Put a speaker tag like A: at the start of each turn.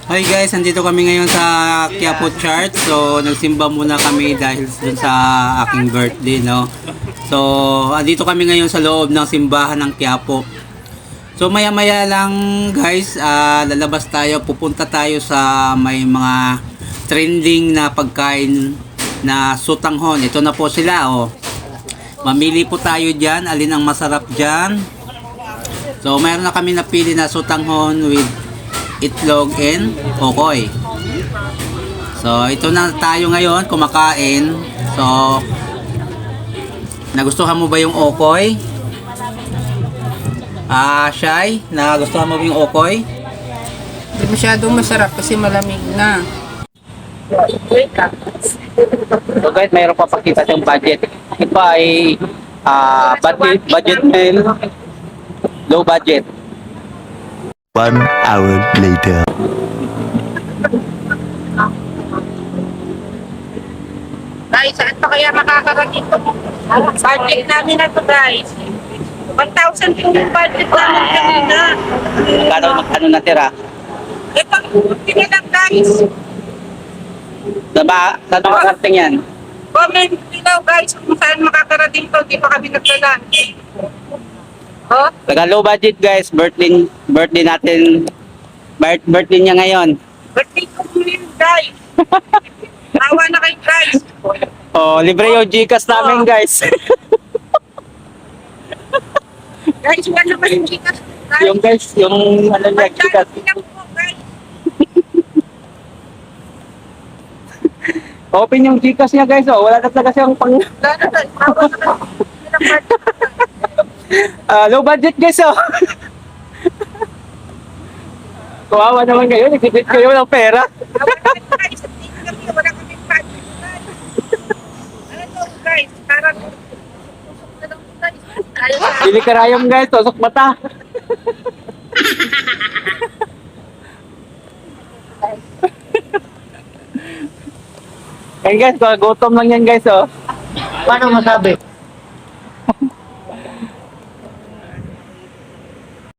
A: Hi guys, nandito kami ngayon sa Quiapo Church. So, nagsimba muna kami dahil dun sa aking birthday, no? So, andito kami ngayon sa loob ng simbahan ng Quiapo. So, maya-maya lang guys, lalabas tayo. Pupunta tayo sa may mga trending na pagkain na sutanghon. Ito na po sila, oh. Mamili po tayo dyan. Alin ang masarap dyan? So, mayroon na kami napili na sutanghon with itlog and okoy. So, ito na tayo ngayon kumakain. So, nagustuhan mo ba yung okoy? Shy, nagustuhan mo ba yung okoy?
B: Hindi masyadong masarap kasi malamig na.
A: So guys, mayroon pa pakita yung budget. Ito ay budget meal, low budget.
C: 1 hour later.
B: Guys, saan pa kaya makakarating ito? Budget namin na ito, guys. 1,000 po yung budget namin kanina.
A: Ano natira?
B: Eh, pang-buti na lang, guys.
A: Saan makakarating yan?
B: Comment below, guys, kung saan makakarating ito. Di pa kami nagdala. Oh,
A: Taga low budget guys, birthday natin. Birthday niya ngayon.
B: birthday ko po yun, guys. Tawa na kayo, guys.
A: Oh, libre yung Gcash namin guys.
B: Guys, wala naman yung Gcash, guys.
A: yung guys, yung ano niya, Gcash.
B: Magdala lang po, guys.
A: Open yung Gcash niya guys, oh. Wala na talaga siyang pang...
B: Wala na, guys. Tawa na kayo. Hindi na budget, guys.
A: low budget guys, oh. Kawawa naman kayo, nagtipid kayo ng pera.
B: Wala kami, guys. Hindi kami, wala kami budget, guys. Ano to, guys? Parang tusok na lang, guys. Ayaw na.
A: Bili karayom guys, tusok mata. Ayan guys, gutom lang yan guys, oh.
D: Paano masabi?